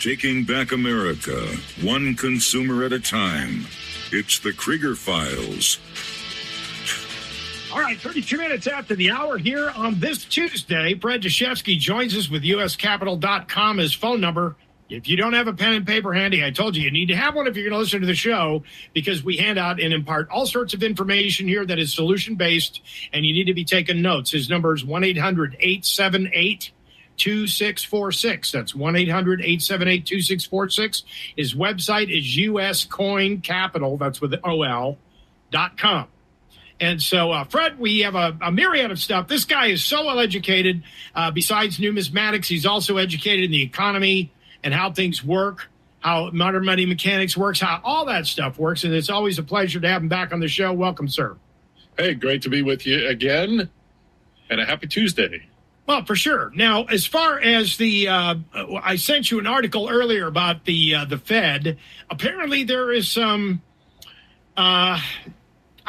Taking back America, one consumer at a time. It's the Krieger Files. All right, 32 minutes after the hour here on this Tuesday, Fred Dashevsky joins us with uscapital.com, his phone number. If you don't have a pen and paper handy, I told you need to have one if you're going to listen to the show, because we hand out and impart all sorts of information here that is solution-based, and you need to be taking notes. His number is 1-800-878-2646. That's 1-800-878-2646. His website is uscoincapital, that's with the OL.com. And so, Fred, we have a myriad of stuff. This guy is so well-educated. Besides numismatics, he's also educated in the economy and how things work, how modern money mechanics works, how all that stuff works. And it's always a pleasure to have him back on the show. Welcome, sir. Hey, great to be with you again, and a happy Tuesday. Well, for sure. Now, as far as the, I sent you an article earlier about the Fed. Apparently, there is some, I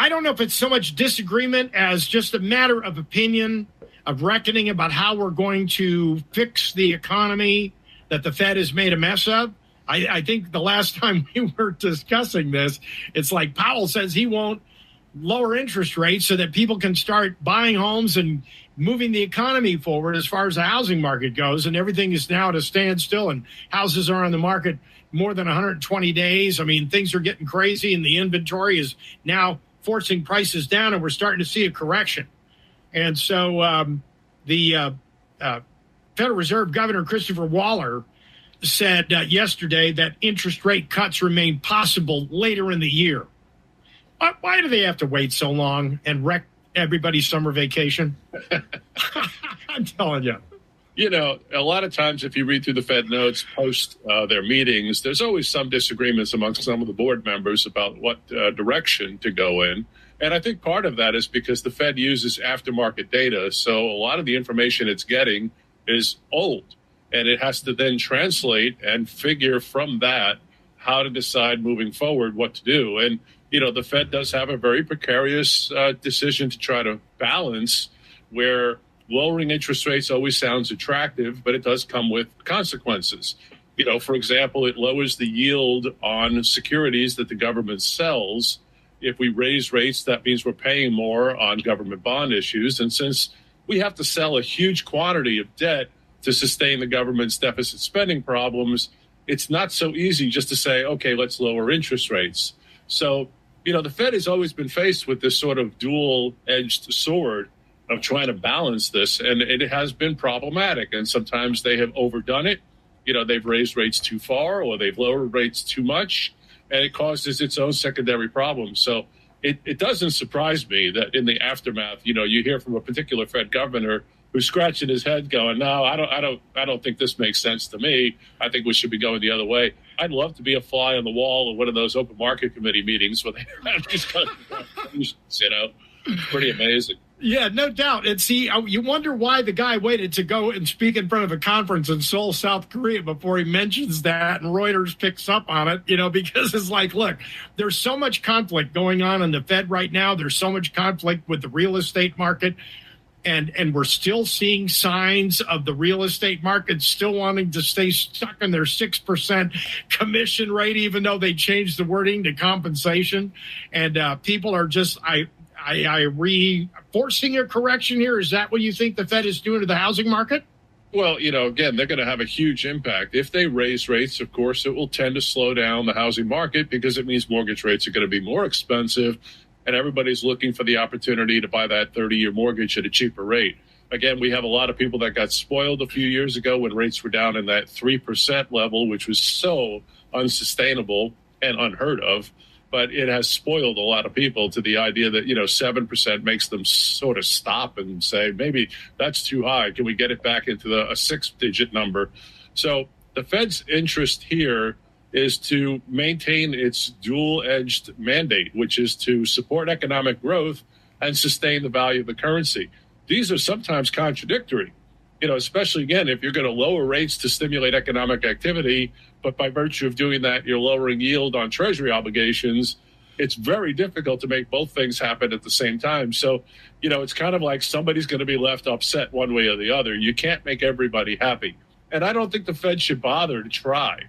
don't know if it's so much disagreement as just a matter of opinion, of reckoning about how we're going to fix the economy that the Fed has made a mess of. I think the last time we were discussing this, it's like Powell says he won't lower interest rates so that people can start buying homes and moving the economy forward as far as the housing market goes. And everything is now at a standstill, and houses are on the market more than 120 days. I mean, things are getting crazy, and the inventory is now forcing prices down, and we're starting to see a correction. And so the Federal Reserve Governor Christopher Waller said yesterday that interest rate cuts remain possible later in the year. Why do they have to wait so long and wreck everybody's summer vacation? I'm telling you. You know, a lot of times if you read through the Fed notes post their meetings, there's always some disagreements amongst some of the board members about what direction to go in. And I think part of that is because the Fed uses aftermarket data. So a lot of the information it's getting is old, and it has to then translate and figure from that how to decide moving forward what to do. And, you know, the Fed does have a very precarious decision to try to balance, where lowering interest rates always sounds attractive, but it does come with consequences. You know, for example, it lowers the yield on securities that the government sells. If we raise rates, that means we're paying more on government bond issues. And since we have to sell a huge quantity of debt to sustain the government's deficit spending problems, it's not so easy just to say, okay, let's lower interest rates. So, you know, the Fed has always been faced with this sort of dual-edged sword of trying to balance this, and it has been problematic. And sometimes they have overdone it. You know, they've raised rates too far, or they've lowered rates too much, and it causes its own secondary problems. So it doesn't surprise me that in the aftermath, you know, you hear from a particular Fed governor who's scratching his head going, no, I don't think this makes sense to me. I think we should be going the other way. I'd love to be a fly on the wall of one of those open market committee meetings where they have these kind of conclusions, you know. It's pretty amazing. Yeah, no doubt. And see, you wonder why the guy waited to go and speak in front of a conference in Seoul, South Korea before he mentions that, and Reuters picks up on it, you know, because it's like, look, there's so much conflict going on in the Fed right now. There's so much conflict with the real estate market. And we're still seeing signs of the real estate market still wanting to stay stuck in their 6% commission rate, even though they changed the wording to compensation. And people are just, forcing a correction here. Is that what you think the Fed is doing to the housing market? Well, you know, again, they're going to have a huge impact. If they raise rates, of course, it will tend to slow down the housing market, because it means mortgage rates are going to be more expensive, and everybody's looking for the opportunity to buy that 30-year mortgage at a cheaper rate. Again, we have a lot of people that got spoiled a few years ago when rates were down in that 3% level, which was so unsustainable and unheard of. But it has spoiled a lot of people to the idea that, you know, 7% makes them sort of stop and say, maybe that's too high. Can we get it back into a 6-digit number? So the Fed's interest here is to maintain its dual-edged mandate, which is to support economic growth and sustain the value of the currency. These are sometimes contradictory, you know, especially, again, if you're going to lower rates to stimulate economic activity, but by virtue of doing that, you're lowering yield on Treasury obligations. It's very difficult to make both things happen at the same time. So, you know, it's kind of like somebody's going to be left upset one way or the other. You can't make everybody happy. And I don't think the Fed should bother to try.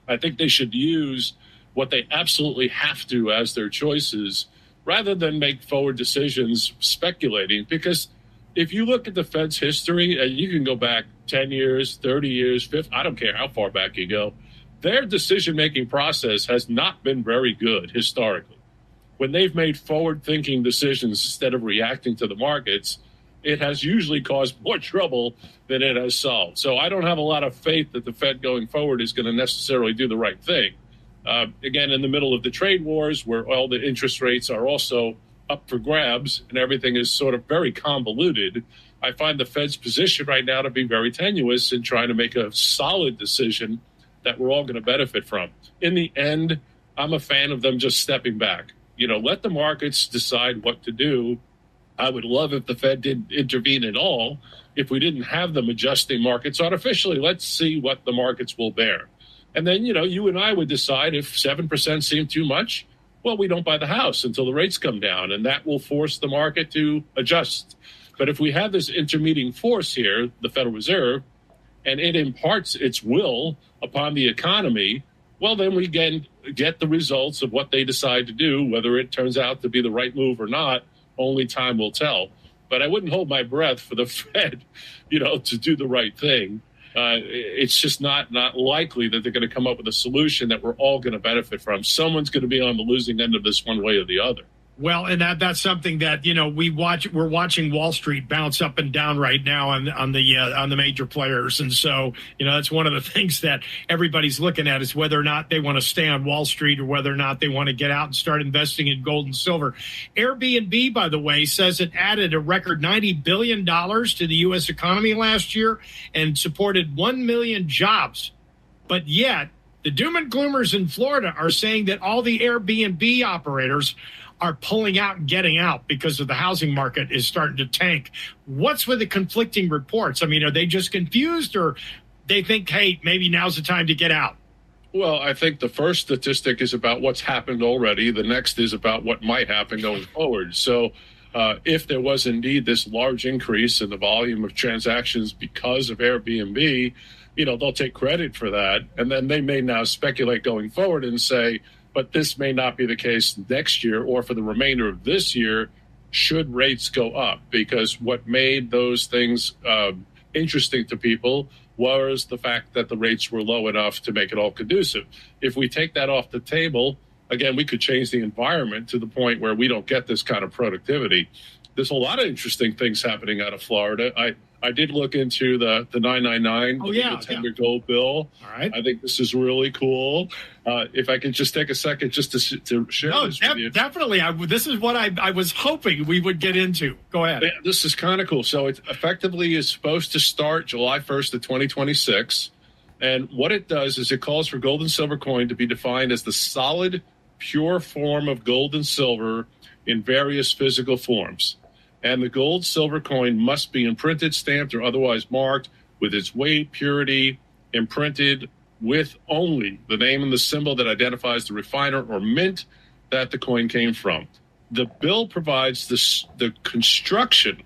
I think they should use what they absolutely have to as their choices rather than make forward decisions speculating. Because if you look at the Fed's history, and you can go back 10 years, 30 years, 50, I don't care how far back you go, their decision-making process has not been very good historically. When they've made forward-thinking decisions instead of reacting to the markets, it has usually caused more trouble than it has solved. So I don't have a lot of faith that the Fed going forward is going to necessarily do the right thing. Again, in the middle of the trade wars, where all the interest rates are also up for grabs and everything is sort of very convoluted, I find the Fed's position right now to be very tenuous in trying to make a solid decision that we're all going to benefit from. In the end, I'm a fan of them just stepping back. Let the markets decide what to do. I would love if the Fed didn't intervene at all, if we didn't have them adjusting markets artificially. Let's see what the markets will bear. And then, you and I would decide if 7% seemed too much, well, we don't buy the house until the rates come down, and that will force the market to adjust. But if we have this intermediate force here, the Federal Reserve, and it imparts its will upon the economy, well, then we get the results of what they decide to do. Whether it turns out to be the right move or not, only time will tell. But I wouldn't hold my breath for the Fed, to do the right thing. It's just not likely that they're going to come up with a solution that we're all going to benefit from. Someone's going to be on the losing end of this one way or the other. Well, and that's something that we're watching Wall Street bounce up and down right now on the major players, and so that's one of the things that everybody's looking at is whether or not they want to stay on Wall Street or whether or not they want to get out and start investing in gold and silver. Airbnb, by the way, says it added a record $90 billion to the U.S. economy last year and supported 1 million jobs, but yet the doom and gloomers in Florida are saying that all the Airbnb operators are pulling out and getting out because of the housing market is starting to tank. What's with the conflicting reports? I mean, are they just confused, or they think, hey, maybe now's the time to get out? Well, I think the first statistic is about what's happened already. The next is about what might happen going forward. So if there was indeed this large increase in the volume of transactions because of Airbnb, they'll take credit for that. And then they may now speculate going forward and say, but this may not be the case next year or for the remainder of this year should rates go up, because what made those things interesting to people was the fact that the rates were low enough to make it all conducive. If we take that off the table, again, we could change the environment to the point where we don't get this kind of productivity. There's a lot of interesting things happening out of Florida. I did look into the 999, the tender gold bill. All right. I think this is really cool. If I can just take a second just to share this with you. Definitely. This is what I was hoping we would get into. Go ahead. Yeah, this is kind of cool. So it effectively is supposed to start July 1st of 2026. And what it does is it calls for gold and silver coin to be defined as the solid, pure form of gold and silver in various physical forms. And the gold silver coin must be imprinted, stamped, or otherwise marked with its weight, purity, imprinted with only the name and the symbol that identifies the refiner or mint that the coin came from. The bill provides the construction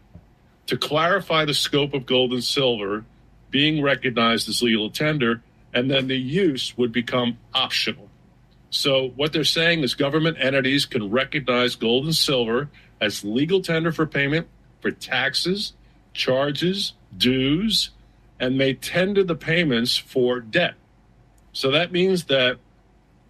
to clarify the scope of gold and silver being recognized as legal tender, and then the use would become optional. So what they're saying is government entities can recognize gold and silver as legal tender for payment for taxes, charges, dues, and may tender the payments for debt. So that means that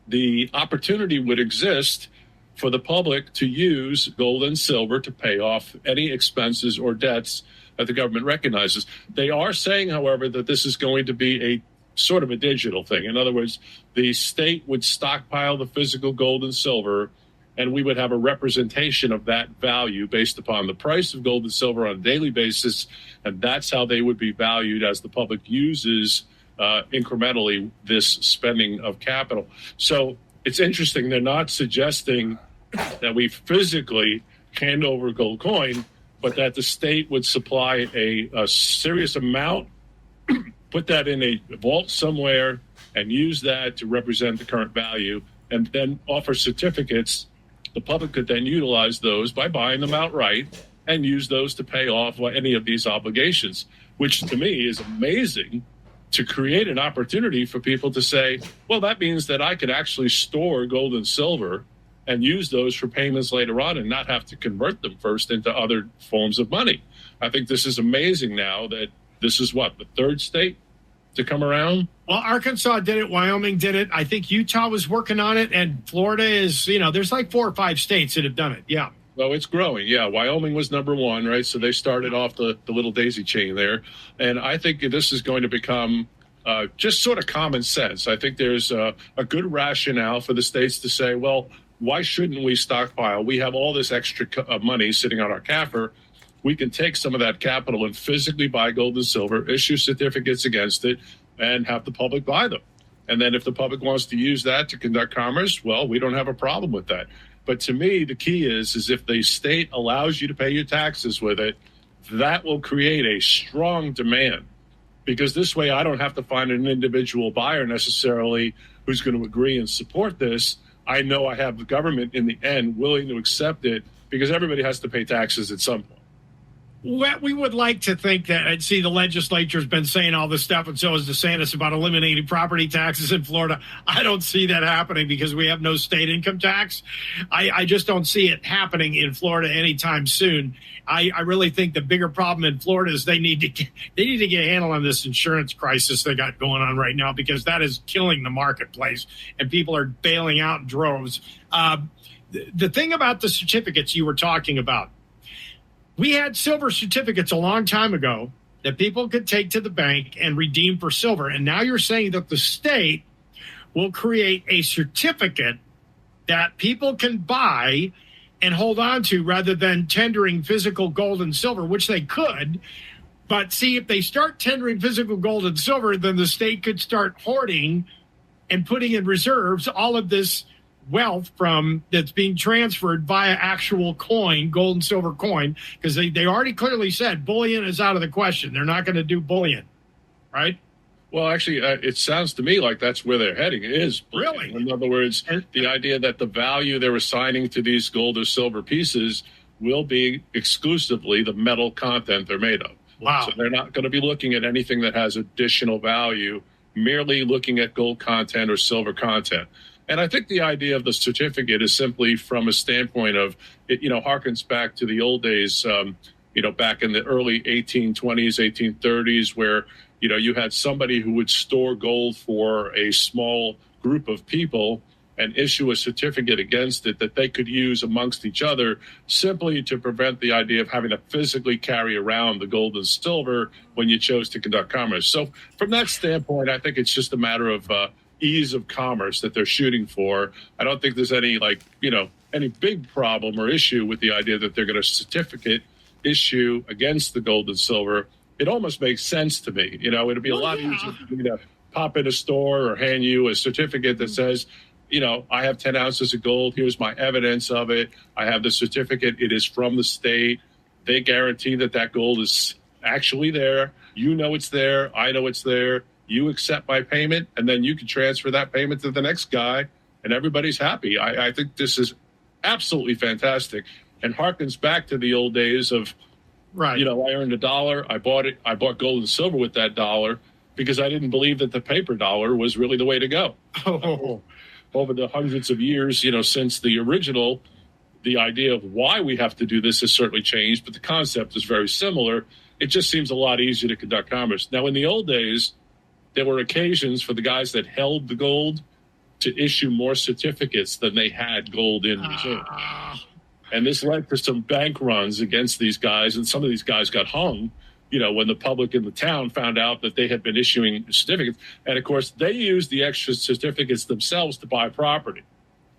the opportunity would exist for the public to use gold and silver to pay off any expenses or debts that the government recognizes. They are saying, however, that this is going to be a sort of a digital thing. In other words, the state would stockpile the physical gold and silver, and we would have a representation of that value based upon the price of gold and silver on a daily basis, and that's how they would be valued as the public uses incrementally this spending of capital. So it's interesting. They're not suggesting that we physically hand over gold coin, but that the state would supply a serious amount, put that in a vault somewhere, and use that to represent the current value, and then offer certificates. The public could then utilize those by buying them outright and use those to pay off any of these obligations, which to me is amazing to create an opportunity for people to say, well, that means that I could actually store gold and silver and use those for payments later on and not have to convert them first into other forms of money. I think this is amazing now that this is the third state to come around. Well, Arkansas did it. Wyoming did it. I think Utah was working on it. And Florida is, there's like 4 or 5 states that have done it. Yeah. Well, it's growing. Yeah. Wyoming was number 1, right? So they started off the little daisy chain there. And I think this is going to become just sort of common sense. I think there's a good rationale for the states to say, well, why shouldn't we stockpile? We have all this extra money sitting on our CAFR. We can take some of that capital and physically buy gold and silver, issue certificates against it, and have the public buy them. And then if the public wants to use that to conduct commerce, well, we don't have a problem with that. But to me, the key is if the state allows you to pay your taxes with it, that will create a strong demand. Because this way, I don't have to find an individual buyer necessarily who's going to agree and support this. I know I have the government in the end willing to accept it because everybody has to pay taxes at some point. Well, we would like to think that. I'd see the legislature's been saying all this stuff, and so is DeSantis about eliminating property taxes in Florida. I don't see that happening because we have no state income tax. I just don't see it happening in Florida anytime soon. I really think the bigger problem in Florida is they need to get a handle on this insurance crisis they got going on right now, because that is killing the marketplace and people are bailing out in droves. The thing about the certificates you were talking about, we had silver certificates a long time ago that people could take to the bank and redeem for silver. And now you're saying that the state will create a certificate that people can buy and hold on to rather than tendering physical gold and silver, which they could. But see, if they start tendering physical gold and silver, then the state could start hoarding and putting in reserves all of this wealth that's being transferred via actual coin, gold and silver coin, because they already clearly said bullion is out of the question. They're not going to do bullion, right? Well, actually, it sounds to me like that's where they're heading. It is bullion. Really? In other words, the idea that the value they're assigning to these gold or silver pieces will be exclusively the metal content they're made of. Wow. So they're not going to be looking at anything that has additional value, merely looking at gold content or silver content. And I think the idea of the certificate is simply from a standpoint of, it harkens back to the old days, back in the early 1820s, 1830s, where, you had somebody who would store gold for a small group of people and issue a certificate against it that they could use amongst each other, simply to prevent the idea of having to physically carry around the gold and silver when you chose to conduct commerce. So from that standpoint, I think it's just a matter of ease of commerce that they're shooting for. I don't think there's any any big problem or issue with the idea that they're going to certificate issue against the gold and silver. It almost makes sense to me. It'd be a lot easier for me to pop in a store or hand you a certificate that says, I have 10 ounces of gold. Here's my evidence of it. I have the certificate. It is from the state. They guarantee that gold is actually there. It's there. I know it's there. You accept my payment, and then you can transfer that payment to the next guy, and everybody's happy. I think this is absolutely fantastic and harkens back to the old days of, right. I earned $1. I bought it. I bought gold and silver with that dollar because I didn't believe that the paper dollar was really the way to go. Oh. Over the hundreds of years, since the original, the idea of why we have to do this has certainly changed, but the concept is very similar. It just seems a lot easier to conduct commerce. Now, in the old days, there were occasions for the guys that held the gold to issue more certificates than they had gold in reserve. And this led to some bank runs against these guys, and some of these guys got hung, when the public in the town found out that they had been issuing certificates. And, of course, they used the extra certificates themselves to buy property.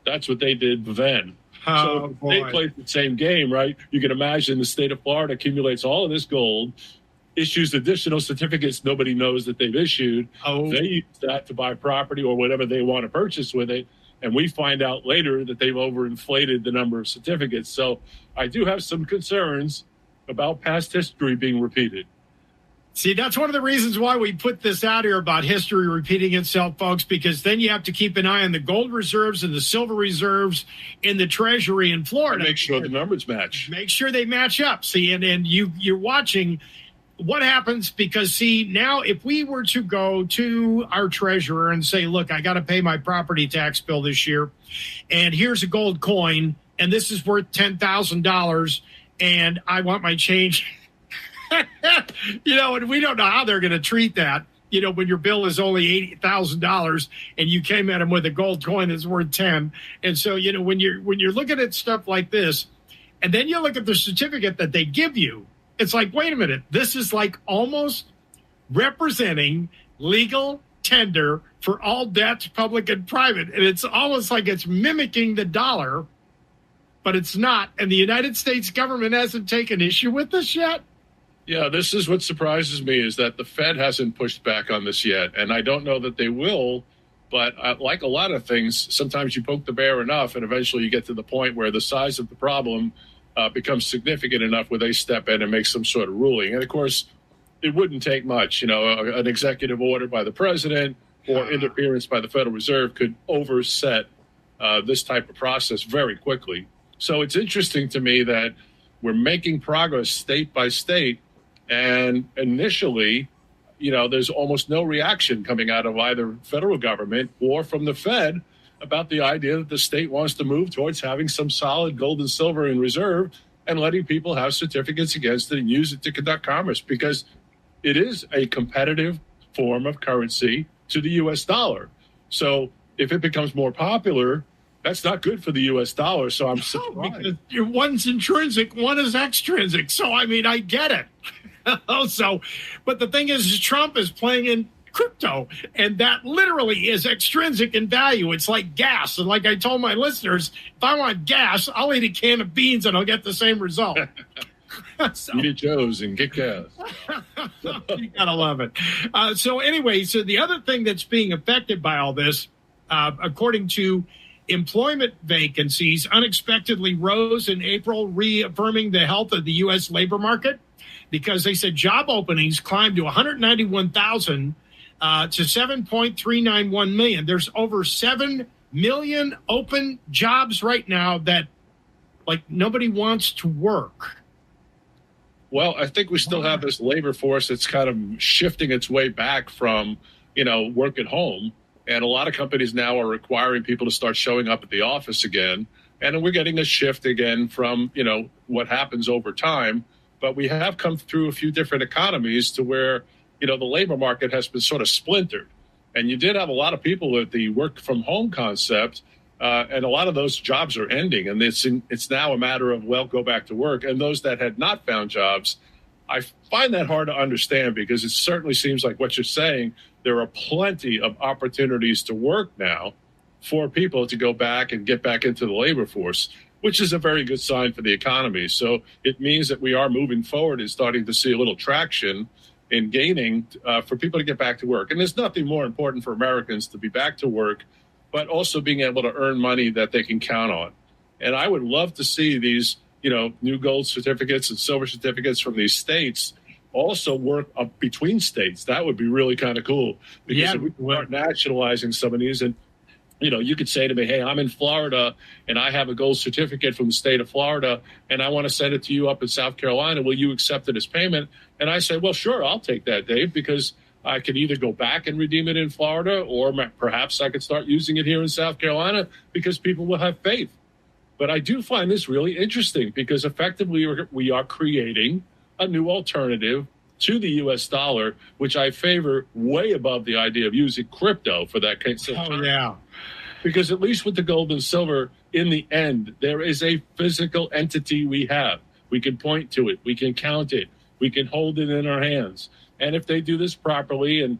That's what they did then. So they played the same game, right? You can imagine the state of Florida accumulates all of this gold, issues additional certificates nobody knows that they've issued. Oh. They use that to buy property or whatever they want to purchase with it. And we find out later that they've overinflated the number of certificates. So I do have some concerns about past history being repeated. See, that's one of the reasons why we put this out here about history repeating itself, folks, because then you have to keep an eye on the gold reserves and the silver reserves in the Treasury in Florida. Make sure the numbers match. Make sure they match up. See, and you're watching what happens? Because see, now if we were to go to our treasurer and say, look, I got to pay my property tax bill this year, and here's a gold coin, and this is worth $10,000, and I want my change, and we don't know how they're going to treat that. When your bill is only $80,000 and you came at them with a gold coin that's worth 10. And so, when you're looking at stuff like this, and then you look at the certificate that they give you, it's like, wait a minute, this is like almost representing legal tender for all debts, public and private. And it's almost like it's mimicking the dollar, but it's not. And the United States government hasn't taken issue with this yet. Yeah, this is what surprises me, is that the Fed hasn't pushed back on this yet. And I don't know that they will, but like a lot of things, sometimes you poke the bear enough and eventually you get to the point where the size of the problem becomes significant enough where they step in and make some sort of ruling. And of course, it wouldn't take much. An executive order by the president or interference by the Federal Reserve could overset this type of process very quickly. So it's interesting to me that we're making progress state by state. And initially, there's almost no reaction coming out of either federal government or from the Fed about the idea that the state wants to move towards having some solid gold and silver in reserve and letting people have certificates against it and use it to conduct commerce, because it is a competitive form of currency to the U.S. dollar. So if it becomes more popular, that's not good for the U.S. dollar. So I'm surprised. Because one's intrinsic, one is extrinsic. So, I get it. But the thing is, Trump is playing in crypto, and that literally is extrinsic in value. It's like gas. And like I told my listeners, if I want gas, I'll eat a can of beans and I'll get the same result. Eat at Joe's and get gas. You gotta love it. So the other thing that's being affected by all this, according to employment vacancies, unexpectedly rose in April, reaffirming the health of the U.S. labor market, because they said job openings climbed to 191,000 to 7.391 million. There's over 7 million open jobs right now that, nobody wants to work. Well, I think we still have this labor force that's kind of shifting its way back from, work at home. And a lot of companies now are requiring people to start showing up at the office again. And we're getting a shift again from, what happens over time. But we have come through a few different economies to where, the labor market has been sort of splintered. And you did have a lot of people with the work from home concept. And a lot of those jobs are ending. And it's now a matter of, go back to work. And those that had not found jobs, I find that hard to understand, because it certainly seems like what you're saying. There are plenty of opportunities to work now for people to go back and get back into the labor force, which is a very good sign for the economy. So it means that we are moving forward and starting to see a little traction in gaining for people to get back to work. And there's nothing more important for Americans to be back to work, but also being able to earn money that they can count on. And I would love to see these, new gold certificates and silver certificates from these states also work up between states. That would be really kind of cool, because if we start nationalizing some of these, and you could say to me, hey, I'm in Florida and I have a gold certificate from the state of Florida and I want to send it to you up in South Carolina. Will you accept it as payment? And I say, well, sure, I'll take that, Dave, because I could either go back and redeem it in Florida, or perhaps I could start using it here in South Carolina, because people will have faith. But I do find this really interesting, because effectively we are creating a new alternative to the U.S. dollar, which I favor way above the idea of using crypto for that case. Oh, yeah. Because at least with the gold and silver, in the end, there is a physical entity we have. We can point to it. We can count it. We can hold it in our hands. And if they do this properly and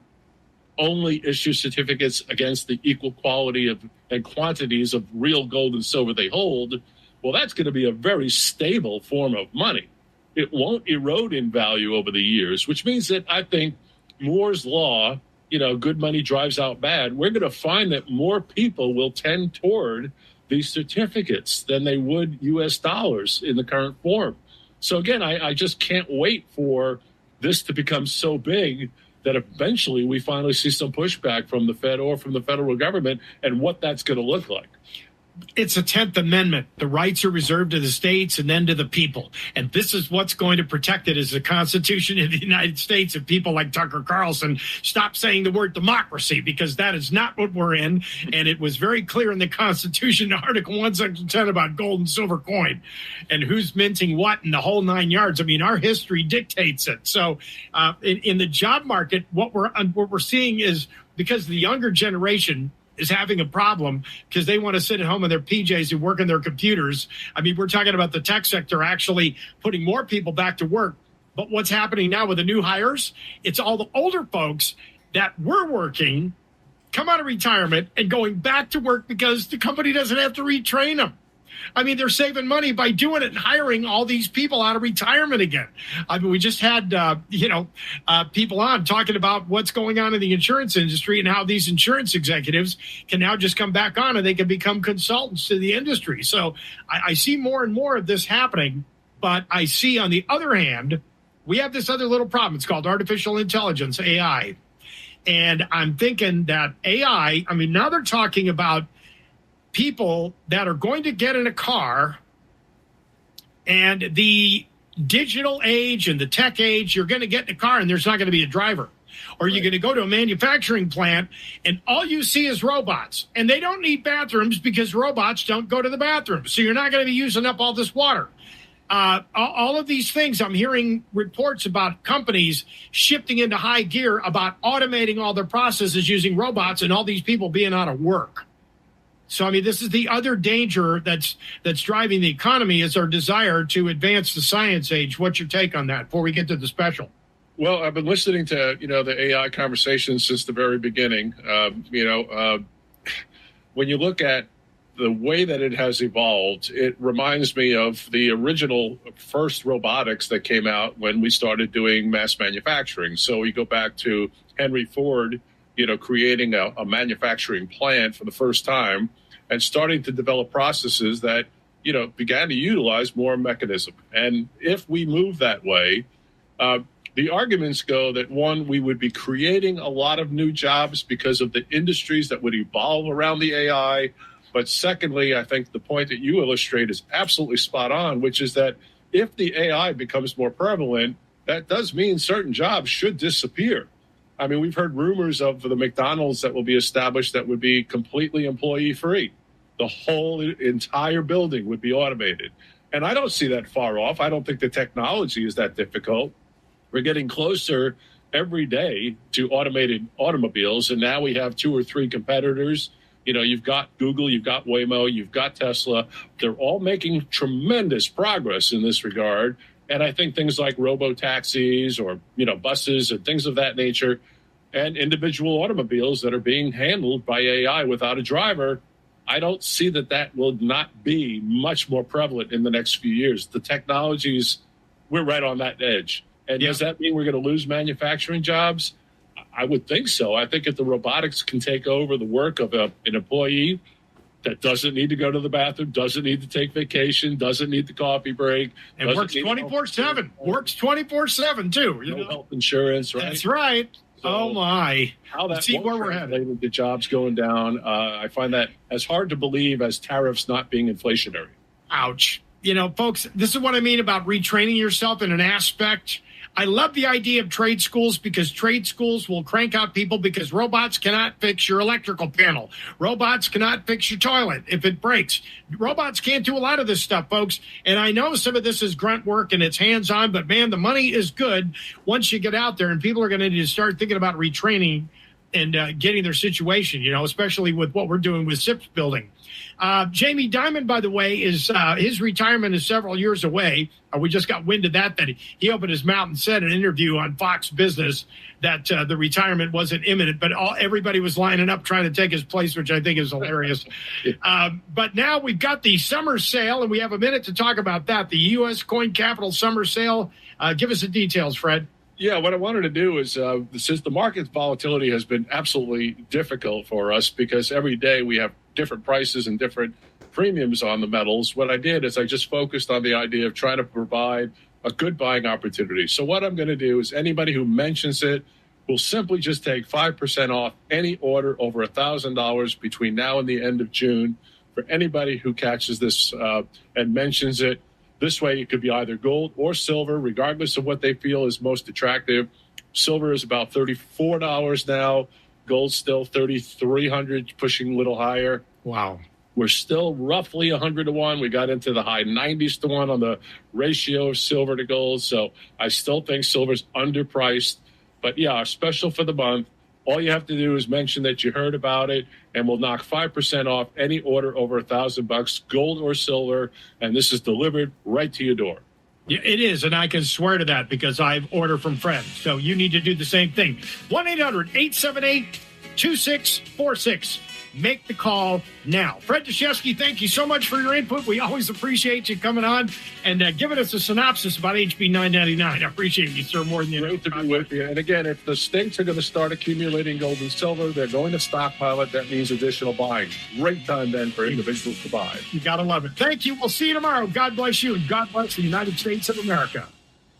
only issue certificates against the equal quality of and quantities of real gold and silver they hold, well, that's going to be a very stable form of money. It won't erode in value over the years, which means that I think Moore's law, good money drives out bad. We're going to find that more people will tend toward these certificates than they would U.S. dollars in the current form. So again, I just can't wait for this to become so big that eventually we finally see some pushback from the Fed or from the federal government, and what that's going to look like. it's a 10th Amendment. The rights are reserved to the states and then to the people. And this is what's going to protect it is the Constitution of the United States. And people like Tucker Carlson stop saying the word democracy, because that is not what we're in. And it was very clear in the Constitution, Article 1, Section 10, about gold and silver coin and who's minting what and the whole 9 yards. I mean, our history dictates it. So in the job market, what we're seeing is because the younger generation is having a problem because they want to sit at home in their PJs and work on their computers. I mean, we're talking about the tech sector actually putting more people back to work. But what's happening now with the new hires, it's all the older folks that were working, come out of retirement and going back to work because the company doesn't have to retrain them. I mean, they're saving money by doing it and hiring all these people out of retirement again. I mean, we just had, people on talking about what's going on in the insurance industry and how these insurance executives can now just come back on and they can become consultants to the industry. So I see more and more of this happening. But I see, on the other hand, we have this other little problem. It's called artificial intelligence, AI. And I'm thinking that AI, I mean, now they're talking about people that are going to get in a car, and the digital age and the tech age, you're going to get in a car and there's not going to be a driver. Or you're going to go to a manufacturing plant and all you see is robots, and they don't need bathrooms because robots don't go to the bathroom. So you're not going to be using up all this water. All of these things, I'm hearing reports about companies shifting into high gear about automating all their processes using robots and all these people being out of work. So, I mean, this is the other danger that's driving the economy, is our desire to advance the science age. What's your take on that before we get to the special? Well, I've been listening to, the AI conversation since the very beginning. When you look at the way that it has evolved, it reminds me of the original first robotics that came out when we started doing mass manufacturing. So we go back to Henry Ford, creating a manufacturing plant for the first time and starting to develop processes that, began to utilize more mechanism. And if we move that way, the arguments go that, one, we would be creating a lot of new jobs because of the industries that would evolve around the AI. But secondly, I think the point that you illustrate is absolutely spot on, which is that if the AI becomes more prevalent, that does mean certain jobs should disappear. I mean, we've heard rumors of the McDonald's that will be established that would be completely employee-free. The whole entire building would be automated. And I don't see that far off. I don't think the technology is that difficult. We're getting closer every day to automated automobiles, and now we have 2 or 3 competitors. You've got Google, you've got Waymo, you've got Tesla. They're all making tremendous progress in this regard. And I think things like robo-taxis or, buses and things of that nature, and individual automobiles that are being handled by AI without a driver, I don't see that will not be much more prevalent in the next few years. The technologies, we're right on that edge. And does that mean we're going to lose manufacturing jobs? I would think so. I think if the robotics can take over the work of an employee that doesn't need to go to the bathroom, doesn't need to take vacation, doesn't need the coffee break. And works 24/7. Works 24/7 too. No health insurance, right? That's right. So oh my! How that see where we're headed. The jobs going down. I find that as hard to believe as tariffs not being inflationary. Ouch! Folks, this is what I mean about retraining yourself in an aspect. I love the idea of trade schools because trade schools will crank out people because robots cannot fix your electrical panel. Robots cannot fix your toilet if it breaks. Robots can't do a lot of this stuff, folks. And I know some of this is grunt work and it's hands-on, but man, the money is good once you get out there, and people are going to need to start thinking about retraining and getting their situation, especially with what we're doing with SIPs building. Jamie Dimon, by the way, is his retirement is several years away. We just got wind of that he opened his mouth and said in an interview on Fox Business that the retirement wasn't imminent, but everybody was lining up trying to take his place, which I think is hilarious. But now we've got the summer sale, and we have a minute to talk about that. The U.S. Coin Capital summer sale. Give us the details, Fred. Yeah, what I wanted to do is, since the market volatility has been absolutely difficult for us because every day we have different prices and different premiums on the metals, what I did is I just focused on the idea of trying to provide a good buying opportunity. So what I'm going to do is anybody who mentions it will simply just take 5% off any order over $1,000 between now and the end of June for anybody who catches this and mentions it. This way, it could be either gold or silver, regardless of what they feel is most attractive. Silver is about $34 now. Gold's still $3,300, pushing a little higher. Wow. We're still roughly 100 to 1. We got into the high 90s to 1 on the ratio of silver to gold. So I still think silver's underpriced. But yeah, our special for the month, all you have to do is mention that you heard about it, and we'll knock 5% off any order over $1,000, gold or silver. And this is delivered right to your door. Yeah, it is, and I can swear to that because I've ordered from friends. So you need to do the same thing. 1-800-878-2646. Make the call now. Fred Dashevsky, thank you so much for your input. We always appreciate you coming on and giving us a synopsis about HB 999. I appreciate you, sir, more than you know. Great to be with you. And again, if the states are going to start accumulating gold and silver, they're going to stockpile it. That means additional buying. Great time then for individuals to buy. You got to love it. Thank you. We'll see you tomorrow. God bless you, and God bless the United States of America.